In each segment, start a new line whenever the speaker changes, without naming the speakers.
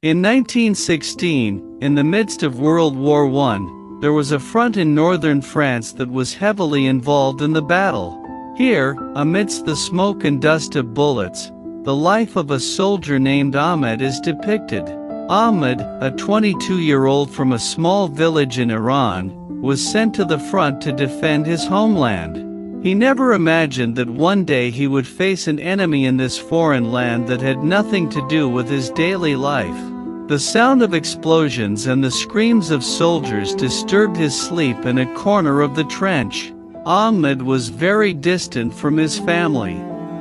In 1916, in the midst of World War I, there was a front in northern France that was heavily involved in the battle. Here, amidst the smoke and dust of bullets, the life of a soldier named Ahmad is depicted. Ahmad, a 22-year-old from a small village in Iran, was sent to the front to defend his homeland. He never imagined that one day he would face an enemy in this foreign land that had nothing to do with his daily life. The sound of explosions and the screams of soldiers disturbed his sleep in a corner of the trench. Ahmad was very distant from his family.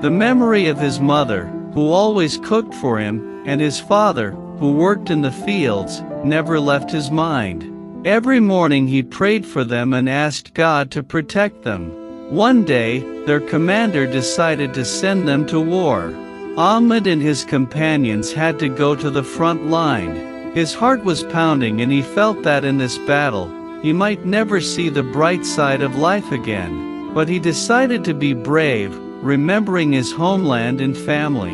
The memory of his mother, who always cooked for him, and his father, who worked in the fields, never left his mind. Every morning he prayed for them and asked God to protect them. One day, their commander decided to send them to war. Ahmad and his companions had to go to the front line. His heart was pounding and he felt that in this battle, he might never see the bright side of life again. But he decided to be brave, remembering his homeland and family.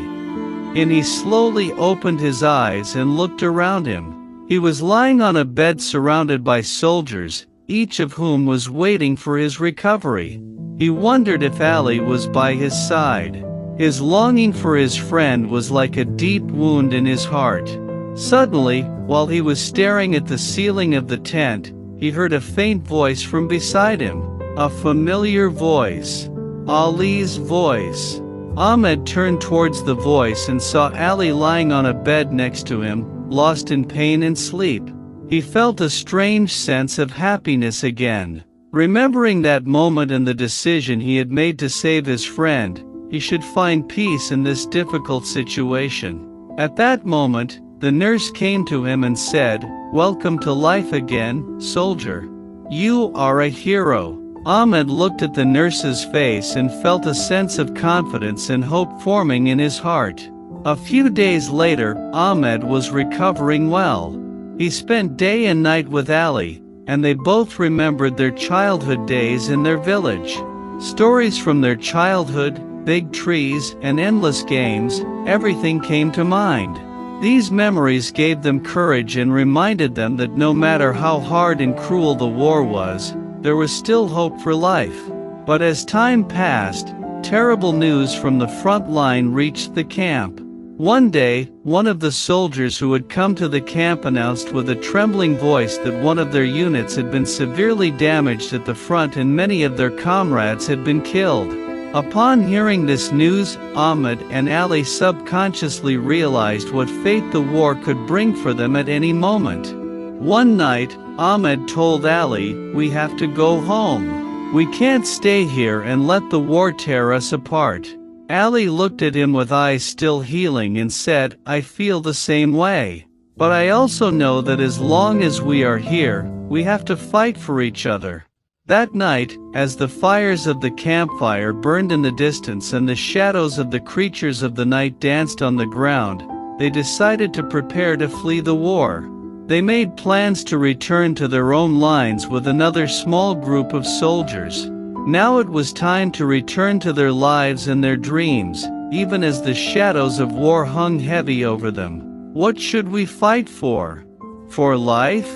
And he slowly opened his eyes and looked around him. He was lying on a bed surrounded by soldiers, each of whom was waiting for his recovery. He wondered if Ali was by his side. His longing for his friend was like a deep wound in his heart. Suddenly, while he was staring at the ceiling of the tent, he heard a faint voice from beside him. A familiar voice. Ali's voice. Ahmad turned towards the voice and saw Ali lying on a bed next to him, lost in pain and sleep. He felt a strange sense of happiness again. Remembering that moment and the decision he had made to save his friend, he should find peace in this difficult situation. At that moment, the nurse came to him and said, "Welcome to life again, soldier. You are a hero." Ahmad looked at the nurse's face and felt a sense of confidence and hope forming in his heart. A few days later, Ahmad was recovering well. He spent day and night with Ali, and they both remembered their childhood days in their village. Stories from their childhood, big trees, and endless games, everything came to mind. These memories gave them courage and reminded them that no matter how hard and cruel the war was, there was still hope for life. But as time passed, terrible news from the front line reached the camp. One day, one of the soldiers who had come to the camp announced with a trembling voice that one of their units had been severely damaged at the front and many of their comrades had been killed. Upon hearing this news, Ahmad and Ali subconsciously realized what fate the war could bring for them at any moment. One night, Ahmad told Ali, "We have to go home. We can't stay here and let the war tear us apart." Ali looked at him with eyes still healing and said, "I feel the same way. But I also know that as long as we are here, we have to fight for each other." That night, as the fires of the campfire burned in the distance and the shadows of the creatures of the night danced on the ground, they decided to prepare to flee the war. They made plans to return to their own lines with another small group of soldiers. Now it was time to return to their lives and their dreams, even as the shadows of war hung heavy over them. What should we fight for? For life?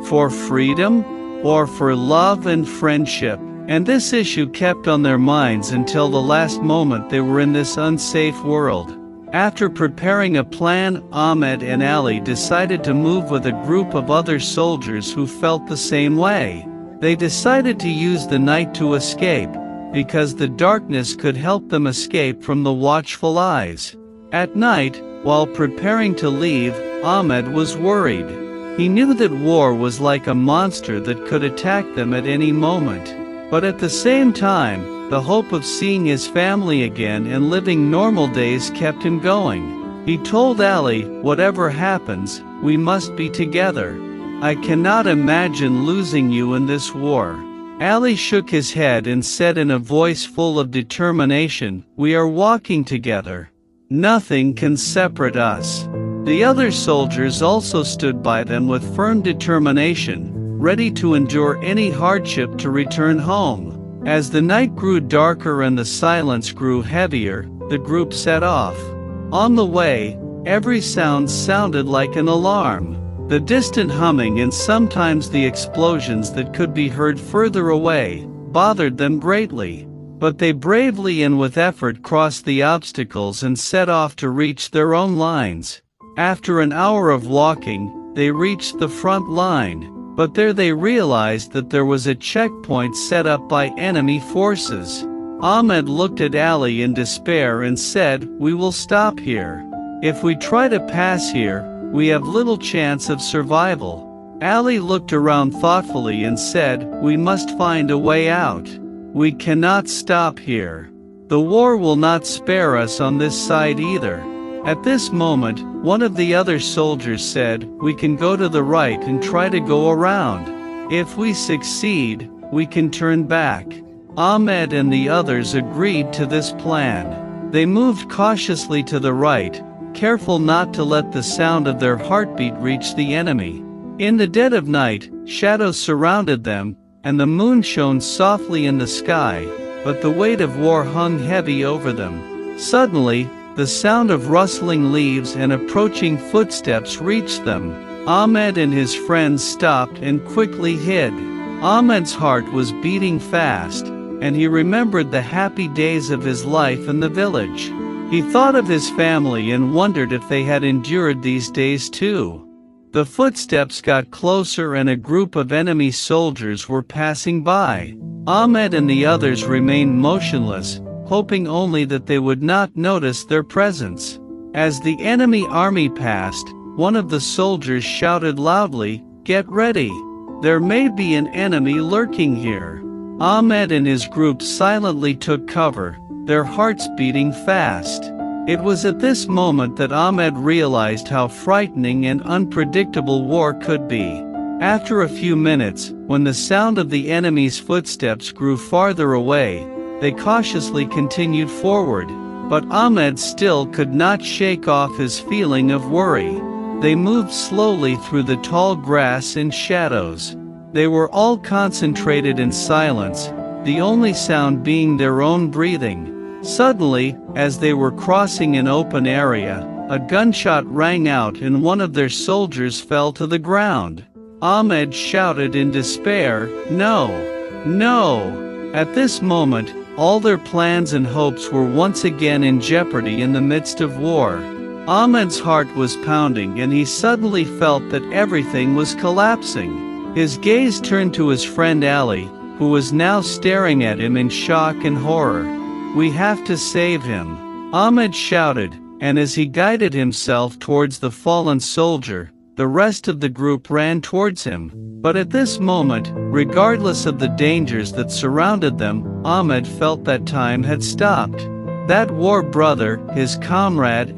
For freedom? Or for love and friendship? And this issue kept on their minds until the last moment they were in this unsafe world. After preparing a plan, Ahmad and Ali decided to move with a group of other soldiers who felt the same way. They decided to use the night to escape, because the darkness could help them escape from the watchful eyes. At night, while preparing to leave, Ahmad was worried. He knew that war was like a monster that could attack them at any moment. But at the same time, the hope of seeing his family again and living normal days kept him going. He told Ali, "Whatever happens, we must be together. I cannot imagine losing you in this war." Ali shook his head and said in a voice full of determination, "We are walking together. Nothing can separate us." The other soldiers also stood by them with firm determination, ready to endure any hardship to return home. As the night grew darker and the silence grew heavier, the group set off. On the way, Every sound sounded like an alarm. The distant humming and sometimes the explosions that could be heard further away bothered them greatly. But they bravely and with effort crossed the obstacles and set off to reach their own lines. After an hour of walking, they reached the front line, but there they realized that there was a checkpoint set up by enemy forces. Ahmed looked at Ali in despair and said, "We will stop here. If we try to pass here, we have little chance of survival." Ali looked around thoughtfully and said, "We must find a way out. We cannot stop here. The war will not spare us on this side either." At this moment, one of the other soldiers said, "We can go to the right and try to go around. If we succeed, we can turn back." Ahmed and the others agreed to this plan. They moved cautiously to the right, careful not to let the sound of their heartbeat reach the enemy. In the dead of night, shadows surrounded them, and the moon shone softly in the sky, but the weight of war hung heavy over them. Suddenly, the sound of rustling leaves and approaching footsteps reached them. Ahmed and his friends stopped and quickly hid. Ahmed's heart was beating fast, and he remembered the happy days of his life in the village. He thought of his family and wondered if they had endured these days too. The footsteps got closer and a group of enemy soldiers were passing by. Ahmed and the others remained motionless, hoping only that they would not notice their presence. As the enemy army passed, one of the soldiers shouted loudly, "Get ready! There may be an enemy lurking here." Ahmed and his group silently took cover, their hearts beating fast. It was at this moment that Ahmed realized how frightening and unpredictable war could be. After a few minutes, when the sound of the enemy's footsteps grew farther away, they cautiously continued forward, but Ahmed still could not shake off his feeling of worry. They moved slowly through the tall grass and shadows. They were all concentrated in silence, the only sound being their own breathing. Suddenly, as they were crossing an open area, a gunshot rang out and one of their soldiers fell to the ground. Ahmed shouted in despair, "No! No!" At this moment, all their plans and hopes were once again in jeopardy in the midst of war. Ahmed's heart was pounding and he suddenly felt that everything was collapsing. His gaze turned to his friend Ali, who was now staring at him in shock and horror. "We have to save him," Ahmed shouted, and as he guided himself towards the fallen soldier, the rest of the group ran towards him. But at this moment, regardless of the dangers that surrounded them, Ahmed felt that time had stopped. That war brother, his comrade,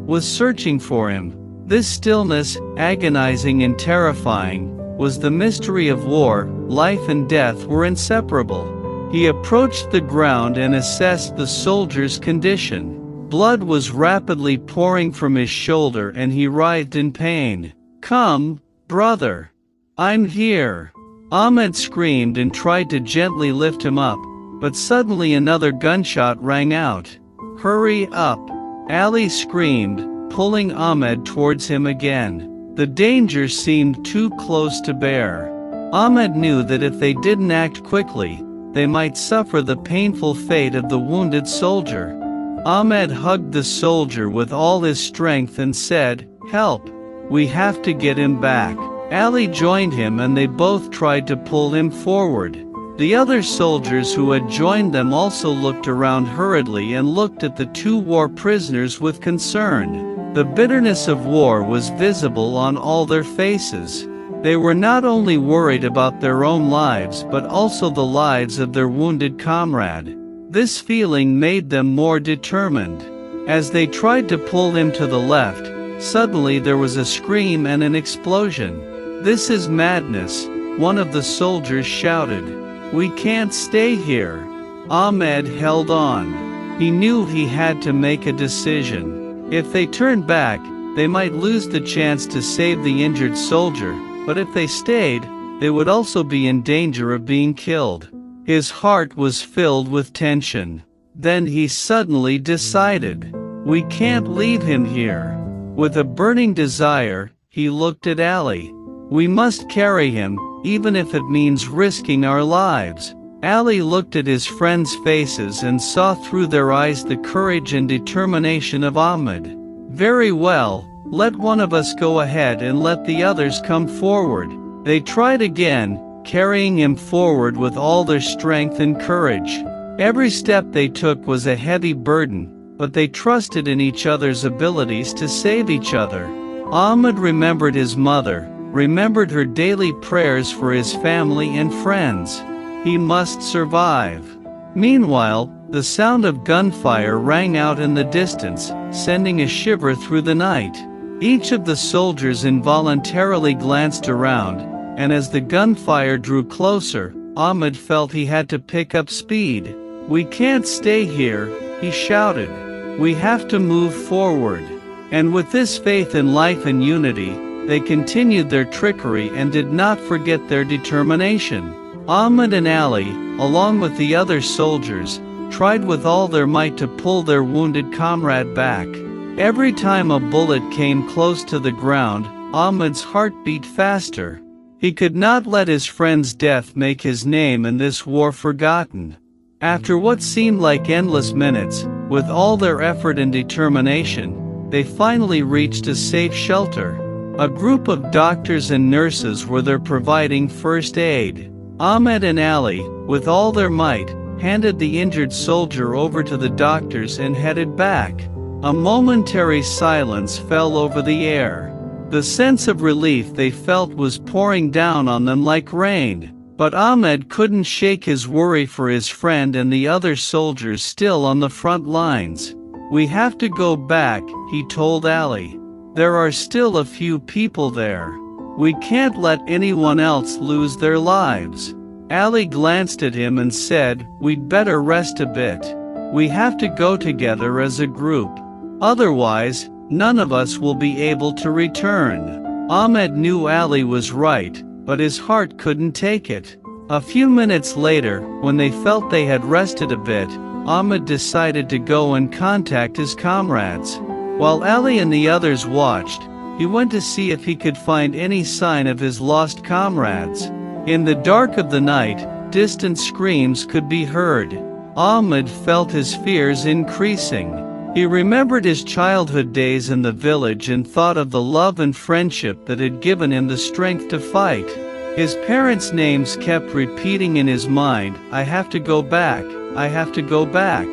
was searching for him. This stillness, agonizing and terrifying, was the mystery of war. Life and death were inseparable. He approached the ground and assessed the soldier's condition. Blood was rapidly pouring from his shoulder and he writhed in pain. "Come, brother. I'm here." Ahmed screamed and tried to gently lift him up, but suddenly another gunshot rang out. "Hurry up!" Ali screamed, pulling Ahmed towards him again. The danger seemed too close to bear. Ahmed knew that if they didn't act quickly, they might suffer the painful fate of the wounded soldier. Ahmed hugged the soldier with all his strength and said, "Help! We have to get him back." Ali joined him and they both tried to pull him forward. The other soldiers who had joined them also looked around hurriedly and looked at the two war prisoners with concern. The bitterness of war was visible on all their faces. They were not only worried about their own lives but also the lives of their wounded comrade. This feeling made them more determined. As they tried to pull him to the left, suddenly there was a scream and an explosion. "This is madness," one of the soldiers shouted. "We can't stay here." Ahmed held on. He knew he had to make a decision. If they turned back, they might lose the chance to save the injured soldier, but if they stayed, they would also be in danger of being killed. His heart was filled with tension. Then he suddenly decided. We can't leave him here." With a burning desire, he looked at Ali. "We must carry him, even if it means risking our lives." Ali looked at his friends' faces and saw through their eyes the courage and determination of Ahmad. "Very well, let one of us go ahead and let the others come forward." They tried again, carrying him forward with all their strength and courage. Every step they took was a heavy burden, but they trusted in each other's abilities to save each other. Ahmad remembered his mother, remembered her daily prayers for his family and friends. He must survive. Meanwhile, the sound of gunfire rang out in the distance, sending a shiver through the night. Each of the soldiers involuntarily glanced around, and as the gunfire drew closer, Ahmad felt he had to pick up speed. "We can't stay here," he shouted. "We have to move forward." And with this faith in life and unity, they continued their trickery and did not forget their determination. Ahmad and Ali, along with the other soldiers, tried with all their might to pull their wounded comrade back. Every time a bullet came close to the ground, Ahmad's heart beat faster. He could not let his friend's death make his name in this war forgotten. After what seemed like endless minutes, with all their effort and determination, they finally reached a safe shelter. A group of doctors and nurses were there providing first aid. Ahmad and Ali, with all their might, handed the injured soldier over to the doctors and headed back. A momentary silence fell over the air. The sense of relief they felt was pouring down on them like rain. But Ahmad couldn't shake his worry for his friend and the other soldiers still on the front lines. "We have to go back," he told Ali. "There are still a few people there. We can't let anyone else lose their lives." Ali glanced at him and said, "We'd better rest a bit. We have to go together as a group. Otherwise, none of us will be able to return." Ahmad knew Ali was right, but his heart couldn't take it. A few minutes later, when they felt they had rested a bit, Ahmad decided to go and contact his comrades. While Ali and the others watched, he went to see if he could find any sign of his lost comrades. In the dark of the night, distant screams could be heard. Ahmad felt his fears increasing. He remembered his childhood days in the village and thought of the love and friendship that had given him the strength to fight. His parents' names kept repeating in his mind, "I have to go back, I have to go back."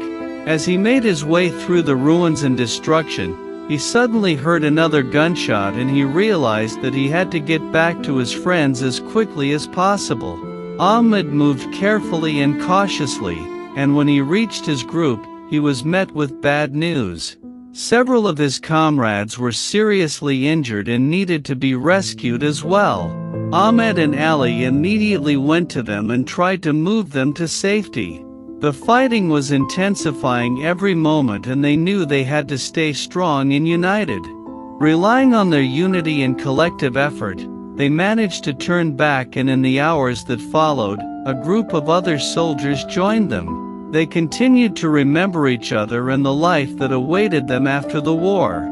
As he made his way through the ruins and destruction, he suddenly heard another gunshot and he realized that he had to get back to his friends as quickly as possible. Ahmad moved carefully and cautiously, and when he reached his group, he was met with bad news. Several of his comrades were seriously injured and needed to be rescued as well. Ahmad and Ali immediately went to them and tried to move them to safety. The fighting was intensifying every moment and they knew they had to stay strong and united. Relying on their unity and collective effort, they managed to turn back, and in the hours that followed, a group of other soldiers joined them. They continued to remember each other and the life that awaited them after the war.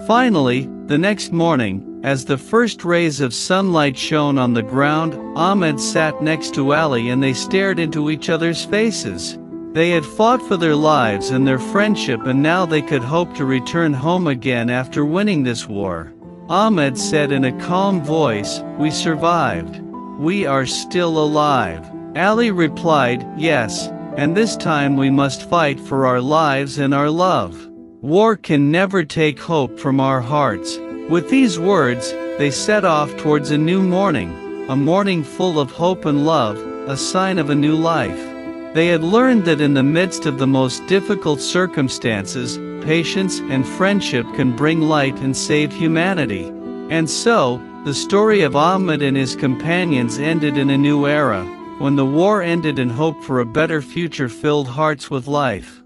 Finally, the next morning, as the first rays of sunlight shone on the ground, Ahmad sat next to Ali and they stared into each other's faces. They had fought for their lives and their friendship, and now they could hope to return home again after winning this war. Ahmad said in a calm voice, "We survived. We are still alive." Ali replied, "Yes, and this time we must fight for our lives and our love. War can never take hope from our hearts." With these words, they set off towards a new morning, a morning full of hope and love, a sign of a new life. They had learned that in the midst of the most difficult circumstances, patience and friendship can bring light and save humanity. And so, the story of Ahmad and his companions ended in a new era, when the war ended and hope for a better future filled hearts with life.